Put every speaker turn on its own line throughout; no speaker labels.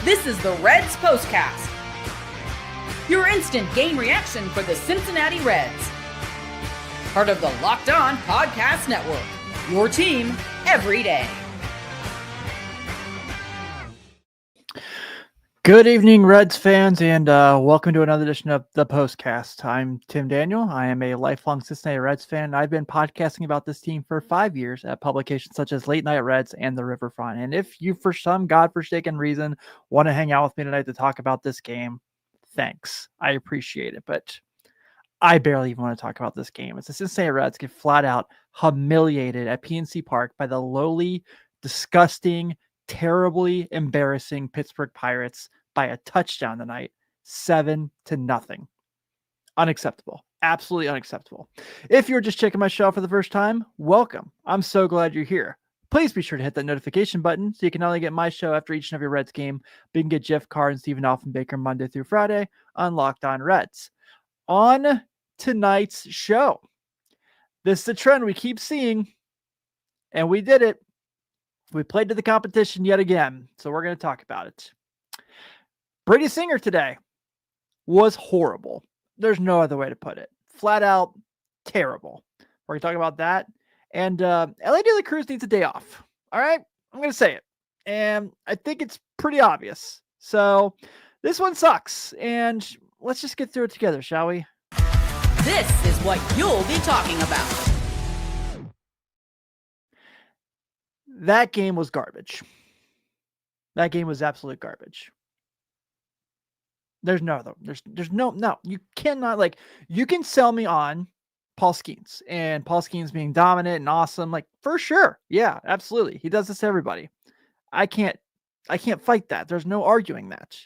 This is the Reds POSTCAST, your instant game reaction for the Cincinnati Reds. Part of the Locked On Podcast Network, your team every day.
Good evening, Reds fans, and welcome to another edition of the POSTCAST. I'm Tim Daniel. I am a lifelong Cincinnati Reds fan. I've been podcasting about this team for 5 years at publications such as Late Night Reds and The Riverfront. And if you, for some godforsaken reason, want to hang out with me tonight to talk about this game, thanks. I appreciate it, but I barely even want to talk about this game. It's the Cincinnati Reds get flat out humiliated at PNC Park by the lowly, disgusting, terribly embarrassing Pittsburgh Pirates by a touchdown tonight, 7-0. Unacceptable. Absolutely unacceptable. If you're just checking my show for the first time, welcome. I'm so glad you're here. Please be sure to hit that notification button so you can not only get my show after each and every Reds game, but you can get Jeff Carr and Stephen Offenbaker Monday through Friday on Locked On Reds. On tonight's show, this is a trend we keep seeing, and we did it. We played to the competition yet again, so we're going to talk about it. Brady Singer today was horrible. There's no other way to put it. Flat out terrible. We're going to talk about that. And Elly De La Cruz needs a day off. All right? I'm going to say it. And I think it's pretty obvious. So this one sucks. And let's just get through it together, shall we?
This is what you'll be talking about.
That game was garbage. That game was absolute garbage. There's no, you cannot, you can sell me on Paul Skenes and Paul Skenes being dominant and awesome, for sure. Yeah, absolutely. He does this to everybody. I can't fight that. There's no arguing that.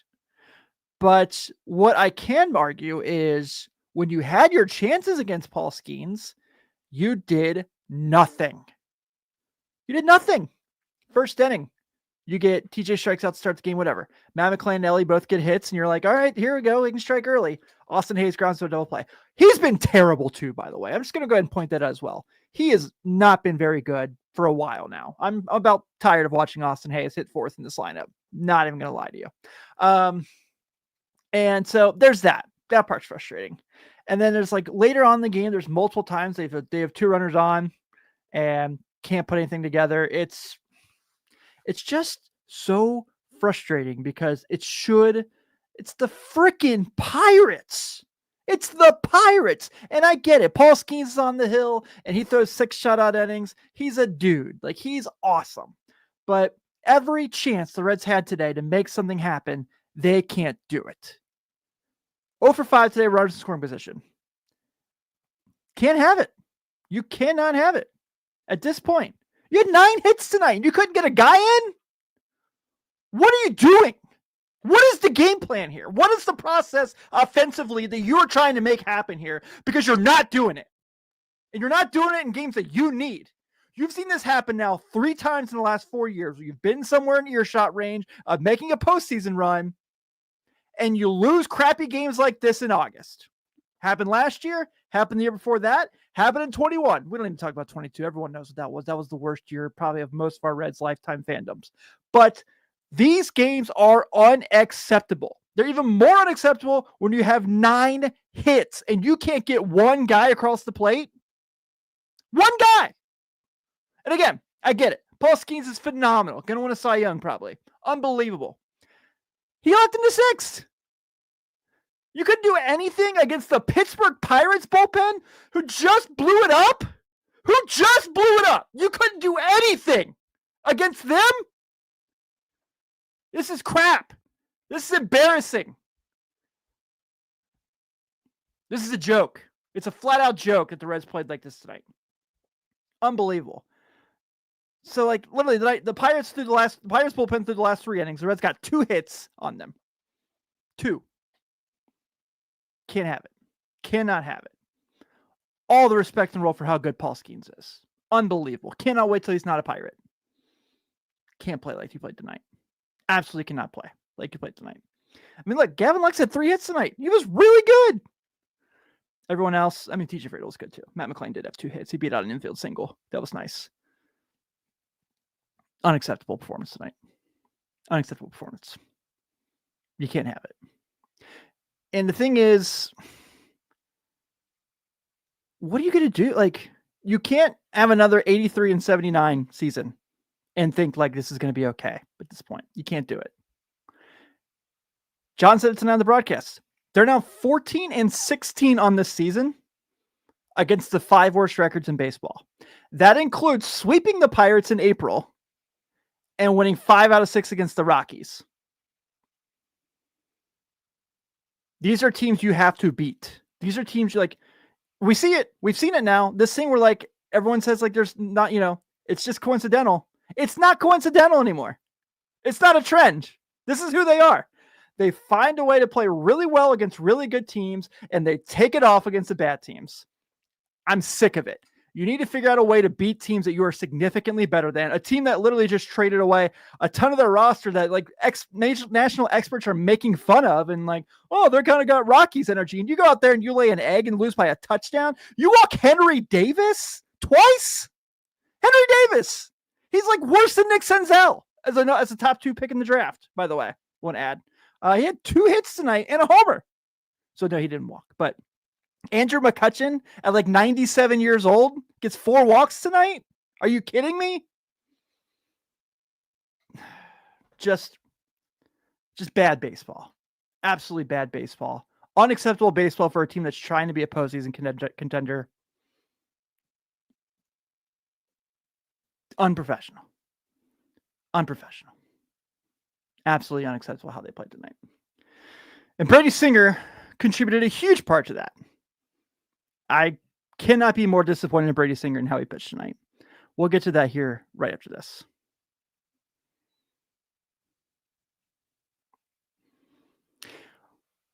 But what I can argue is when you had your chances against Paul Skenes, you did nothing. You did nothing. First inning, you get TJ strikes out to start the game, whatever. Matt McClain and Elly both get hits, and you're like, all right, here we go. We can strike early. Austin Hayes grounds to a double play. He's been terrible too, by the way. I'm just going to go ahead and point that out as well. He has not been very good for a while now. I'm about tired of watching Austin Hayes hit fourth in this lineup. Not even going to lie to you. And so there's that. That part's frustrating. And then there's later on in the game, there's multiple times they have two runners on and can't put anything together. It's just so frustrating because it's the freaking Pirates. It's the Pirates. And I get it. Paul Skenes is on the hill and he throws 6 shutout innings. He's a dude. He's awesome. But every chance the Reds had today to make something happen, they can't do it. 0 for 5 today, runners in scoring position. Can't have it. You cannot have it. At this point, you had 9 hits tonight and you couldn't get a guy in? What are you doing? What is the game plan here? What is the process offensively that you're trying to make happen here? Because you're not doing it. And you're not doing it in games that you need. You've seen this happen now 3 times in the last 4 years where you've been somewhere in earshot range of making a postseason run and you lose crappy games like this in August. Happened last year, happened the year before that, happened in 21. We don't even talk about 22. Everyone knows what that was. That was the worst year probably of most of our Reds lifetime fandoms. But these games are unacceptable. They're even more unacceptable when you have 9 hits and you can't get one guy across the plate. One guy. And again, I get it. Paul Skenes is phenomenal. Going to win a Cy Young probably. Unbelievable. He left in the 6th. You couldn't do anything against the Pittsburgh Pirates bullpen who just blew it up? You couldn't do anything against them? This is crap. This is embarrassing. This is a joke. It's a flat-out joke that the Reds played like this tonight. Unbelievable. So, literally, the Pirates bullpen through the last 3 innings, the Reds got 2 hits on them. 2. Can't have it. Cannot have it. All the respect in the world for how good Paul Skenes is. Unbelievable. Cannot wait till he's not a Pirate. Can't play like he played tonight. Absolutely cannot play like he played tonight. I mean, look, Gavin Lux had 3 hits tonight. He was really good. Everyone else, I mean, TJ Friedl was good too. Matt McClain did have 2 hits. He beat out an infield single. That was nice. Unacceptable performance tonight. Unacceptable performance. You can't have it. And the thing is, what are you going to do? Like, you can't have another 83-79 season and think like this is going to be okay at this point. You can't do it. John said it tonight on the broadcast. They're now 14-16 on this season against the 5 worst records in baseball. That includes sweeping the Pirates in April and winning 5 out of 6 against the Rockies. These are teams you have to beat. These are teams you like. We see it. We've seen it now. This thing where like everyone says like there's not, it's just coincidental. It's not coincidental anymore. It's not a trend. This is who they are. They find a way to play really well against really good teams, and they take it off against the bad teams. I'm sick of it. You need to figure out a way to beat teams that you are significantly better than. A team that literally just traded away a ton of their roster that like national experts are making fun of and like, oh, they're kind of got Rockies energy. And you go out there and you lay an egg and lose by a touchdown. You walk Henry Davis twice? Henry Davis. He's like worse than Nick Senzel as a top 2 pick in the draft, by the way. One ad. He had 2 hits tonight and a homer. So no, he didn't walk. But Andrew McCutchen at like 97 years old gets 4 walks tonight? Are you kidding me? Just bad baseball. Absolutely bad baseball. Unacceptable baseball for a team that's trying to be a postseason contender. Unprofessional. Absolutely unacceptable how they played tonight. And Brady Singer contributed a huge part to that. I cannot be more disappointed in Brady Singer and how he pitched tonight. We'll get to that here right after this.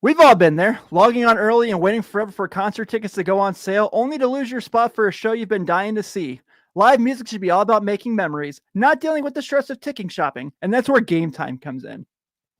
We've all been there, logging on early and waiting forever for concert tickets to go on sale, only to lose your spot for a show you've been dying to see. Live music should be all about making memories, not dealing with the stress of ticking shopping, and that's where Gametime comes in.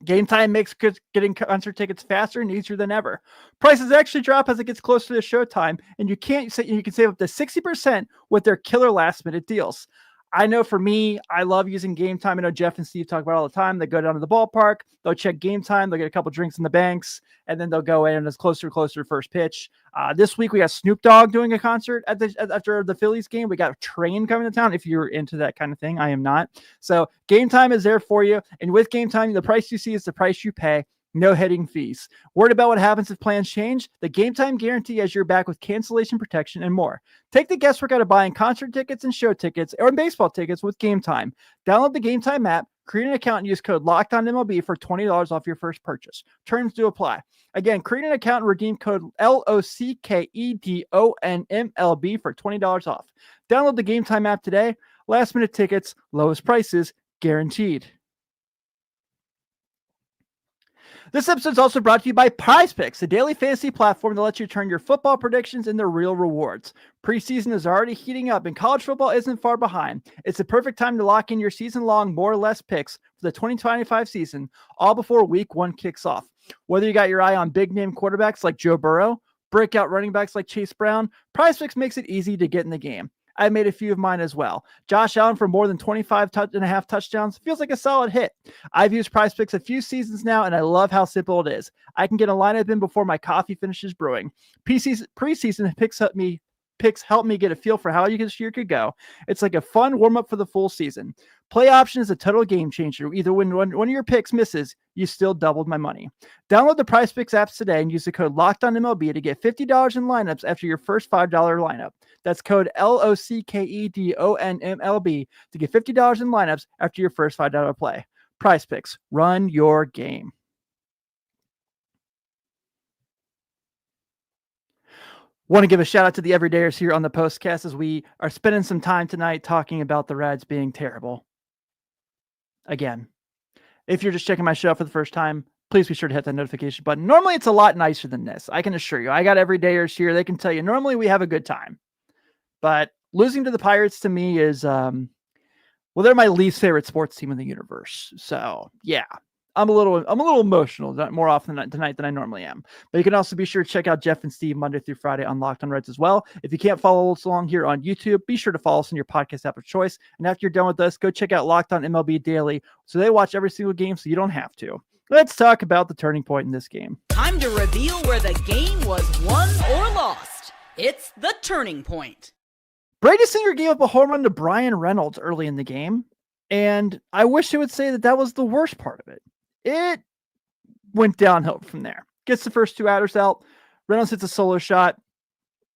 Gametime makes getting concert tickets faster and easier than ever. Prices actually drop as it gets closer to show time, and you can save up to 60% with their killer last-minute deals. I know for me, I love using Gametime. I know Jeff and Steve talk about it all the time. They go down to the ballpark, they'll check Gametime, they'll get a couple drinks in the banks, and then they'll go in and it's closer and closer to first pitch. This week we got Snoop Dogg doing a concert after the Phillies game. We got a train coming to town. If you're into that kind of thing, I am not. So Gametime is there for you. And with Gametime, the price you see is the price you pay. No hidden fees. Worried about what happens if plans change? The Gametime guarantee has your back with cancellation protection and more. Take the guesswork out of buying concert tickets and show tickets or baseball tickets with Gametime. Download the Gametime app, create an account, and use code LOCKEDONMLB for $20 off your first purchase. Terms do apply. Again, create an account and redeem code LOCKEDONMLB for $20 off. Download the Gametime app today. Last minute tickets, lowest prices, guaranteed. This episode is also brought to you by PrizePicks, a daily fantasy platform that lets you turn your football predictions into real rewards. Preseason is already heating up, and college football isn't far behind. It's the perfect time to lock in your season-long more or less picks for the 2025 season, all before Week 1 kicks off. Whether you got your eye on big-name quarterbacks like Joe Burrow, breakout running backs like Chase Brown, PrizePicks makes it easy to get in the game. I've made a few of mine as well. Josh Allen for more than 25.5 touchdowns feels like a solid hit. I've used PrizePicks a few seasons now, and I love how simple it is. I can get a lineup in before my coffee finishes brewing. Preseason picks help me get a feel for how this year could go. It's like a fun warm-up for the full season. Play option is a total game changer. Either when one of your picks misses, you still doubled my money. Download the PrizePicks apps today and use the code LOCKEDONMLB to get $50 in lineups after your first $5 lineup. That's code LOCKEDONMLB to get $50 in lineups after your first $5 play. PrizePicks, run your game. Want to give a shout out to the everydayers here on the postcast as we are spending some time tonight talking about the Reds being terrible. Again, if you're just checking my show out for the first time, please be sure to hit that notification button. Normally, it's a lot nicer than this. I can assure you. I got everydayers here. They can tell you normally we have a good time. But losing to the Pirates to me is, well, they're my least favorite sports team in the universe. So, yeah. I'm a little emotional more often tonight than I normally am. But you can also be sure to check out Jeff and Steve Monday through Friday on Locked on Reds as well. If you can't follow us along here on YouTube, be sure to follow us on your podcast app of choice. And after you're done with us, go check out Locked on MLB Daily so they watch every single game so you don't have to. Let's talk about the turning point in this game.
Time to reveal where the game was won or lost. It's the turning point.
Brady Singer gave up a home run to Brian Reynolds early in the game, and I wish I would say that was the worst part of it. It went downhill from there. Gets the first 2 outers out. Reynolds hits a solo shot.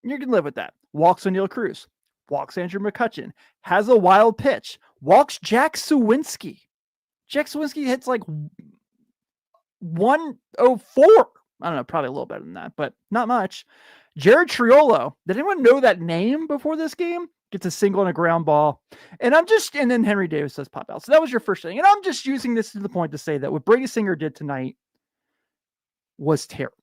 You can live with that. Walks Elly De La Cruz. Walks Andrew McCutchen. Has a wild pitch. Walks Jack Suwinski. Jack Suwinski hits like 104. I don't know, probably a little better than that, but not much. Jared Triolo. Did anyone know that name before this game? Gets a single and a ground ball. And then Henry Davis does pop out. So that was your first thing. And I'm just using this to the point to say that what Brady Singer did tonight was terrible.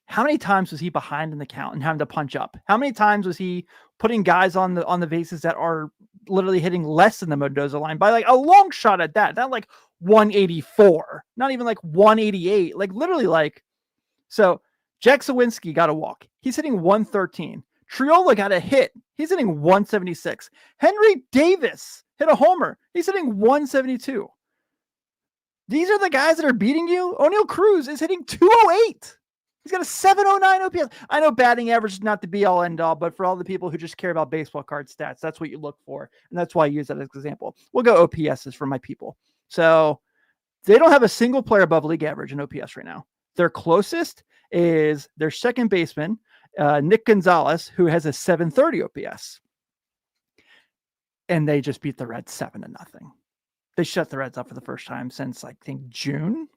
How many times was he behind in the count and having to punch up? How many times was he putting guys on the bases that are literally hitting less than the Mendoza line by like a long shot at that? Not like 184, not even like 188, like literally like. So Jack Suwinski got a walk. He's hitting 113. Triolo got a hit. He's hitting 176. Henry Davis hit a homer. He's hitting 172. These are the guys that are beating you. O'Neal Cruz is hitting 208. He's got a 709 OPS. I know batting average is not the be all end all, but for all the people who just care about baseball card stats, that's what you look for. And that's why I use that as an example. We'll go OPSs for my people. So they don't have a single player above league average in OPS right now. Their closest is their second baseman, Nick Gonzalez, who has a 730 OPS. And they just beat the Reds 7-0. They shut the Reds up for the first time since, I think, June.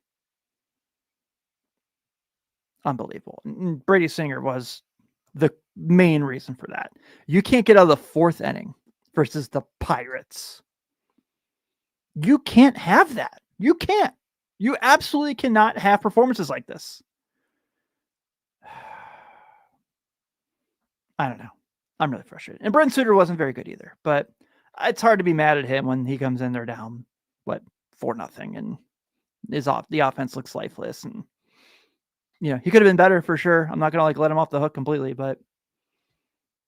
Unbelievable. And Brady Singer was the main reason for that. You can't get out of the 4th inning versus the Pirates. You can't have that. You can't. You absolutely cannot have performances like this. I don't know. I'm really frustrated. And Brent Suter wasn't very good either, but it's hard to be mad at him when he comes in there down, 4-0, and the offense looks lifeless. And he could have been better for sure. I'm not going to let him off the hook completely, but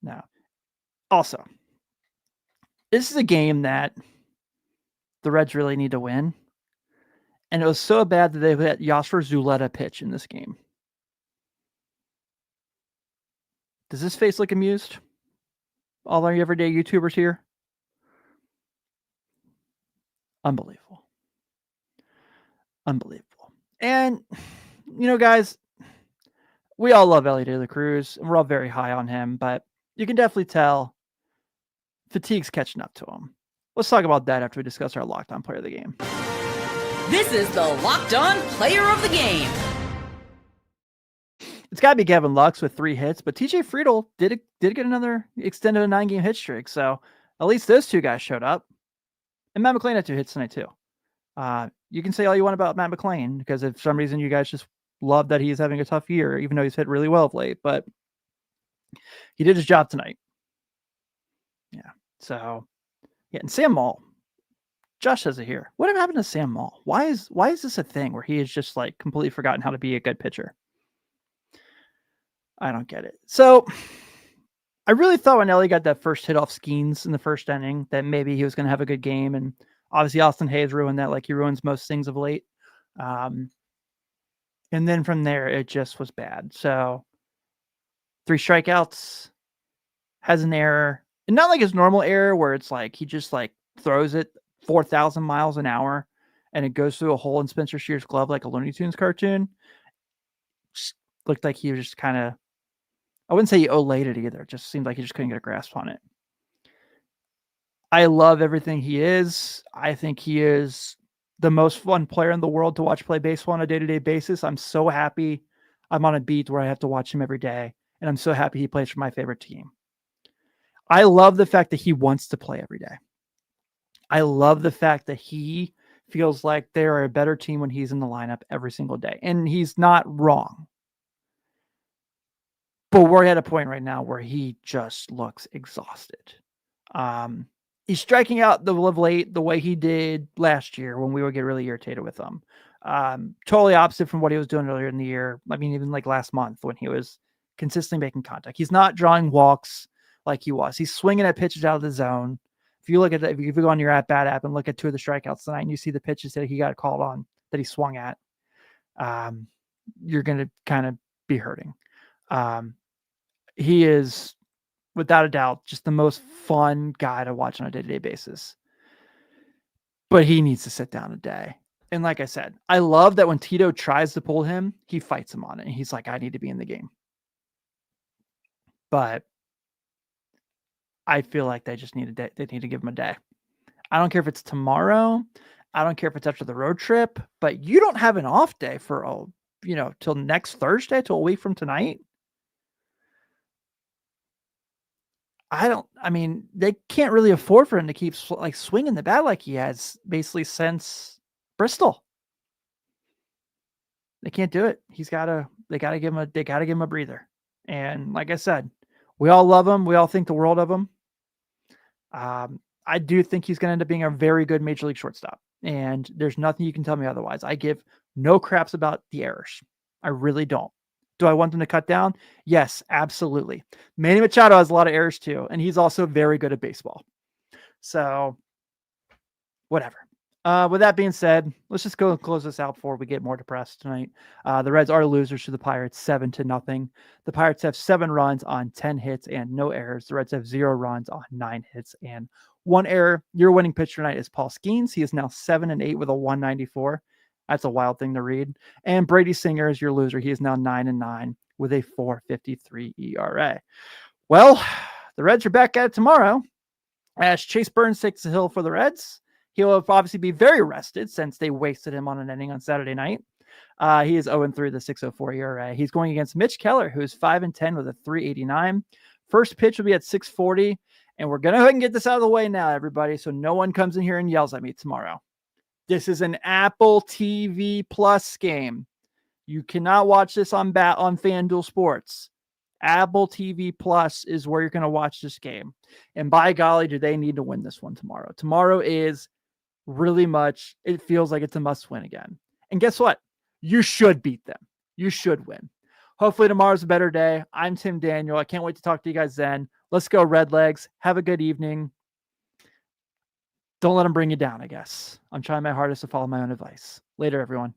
no. Also, this is a game that the Reds really need to win. And it was so bad that they let Yasser Zuleta pitch in this game. Does this face look amused? All our everyday YouTubers here? Unbelievable. Unbelievable. And, guys, we all love Elly De La Cruz, and we're all very high on him, but you can definitely tell fatigue's catching up to him. Let's talk about that after we discuss our Locked On Player of the Game.
This is the Locked On Player of the Game.
It's got to be Gavin Lux with 3 hits, but TJ Friedl did get another extended 9-game hit streak, so at least those 2 guys showed up. And Matt McClain had 2 hits tonight too. You can say all you want about Matt McClain, because if for some reason you guys just love that he's having a tough year, even though he's hit really well of late, but he did his job tonight. Yeah. So, yeah. And Sam Maul, Josh says it here. What happened to Sam Maul? Why is this a thing where he has just completely forgotten how to be a good pitcher? I don't get it. So I really thought when Elly got that first hit off Skenes in the first inning that maybe he was going to have a good game. And obviously Austin Hayes ruined that like he ruins most things of late. And then from there, it just was bad. So 3 strikeouts, has an error. And not like his normal error where it's he just throws it 4,000 miles an hour and it goes through a hole in Spencer Steer's glove like a Looney Tunes cartoon. Just looked like he was just kind of, I wouldn't say he olayed it either. It just seemed like he just couldn't get a grasp on it. I love everything he is. I think he is the most fun player in the world to watch play baseball on a day-to-day basis. I'm so happy I'm on a beat where I have to watch him every day. And I'm so happy he plays for my favorite team. I love the fact that he wants to play every day. I love the fact that he feels like they are a better team when he's in the lineup every single day. And he's not wrong. But we're at a point right now where he just looks exhausted. He's striking out the late the way he did last year when we would get really irritated with him. Totally opposite from what he was doing earlier in the year. I mean, even last month when he was consistently making contact. He's not drawing walks like he was. He's swinging at pitches out of the zone. If you go on your at-bat app and look at 2 of the strikeouts tonight and you see the pitches that he got called on, that he swung at, you're going to kind of be hurting. He is, without a doubt, just the most fun guy to watch on a day-to-day basis. But he needs to sit down a day. And like I said, I love that when Tito tries to pull him, he fights him on it. And he's like, I need to be in the game. But I feel like they just need a day. They need to give him a day. I don't care if it's tomorrow. I don't care if it's after the road trip. But you don't have an off day for, till next Thursday, till a week from tonight. They can't really afford for him to keep swinging the bat like he has basically since Bristol. They can't do it. They gotta give him a breather. And like I said, we all love him. We all think the world of him. I do think he's going to end up being a very good major league shortstop. And there's nothing you can tell me otherwise. I give no craps about the errors. I really don't. Do I want them to cut down? Yes, absolutely. Manny Machado has a lot of errors too, and he's also very good at baseball. So, whatever. With that being said, let's just go and close this out before we get more depressed tonight. The Reds are losers to the Pirates, 7-0. The Pirates have 7 runs on 10 hits and no errors. The Reds have 0 runs on 9 hits and 1 error. Your winning pitcher tonight is Paul Skenes. He is now 7-8 with a 194. That's a wild thing to read. And Brady Singer is your loser. He is now 9-9 with a 4.53 ERA. Well, the Reds are back at it tomorrow as Chase Burns takes the hill for the Reds. He'll obviously be very rested since they wasted him on an inning on Saturday night. He is 0-3 with a 6.04 ERA. He's going against Mitch Keller, who is 5-10 with a 3.89. First pitch will be at 6:40. And we're going to go ahead and get this out of the way now, everybody, so no one comes in here and yells at me tomorrow. This is an Apple TV Plus game. You cannot watch this on FanDuel Sports. Apple TV Plus is where you're going to watch this game. And by golly, do they need to win this one tomorrow. Tomorrow is really much, it feels like it's a must win again. And guess what? You should beat them. You should win. Hopefully tomorrow's a better day. I'm Tim Daniel. I can't wait to talk to you guys then. Let's go Redlegs. Have a good evening. Don't let them bring you down, I guess. I'm trying my hardest to follow my own advice. Later, everyone.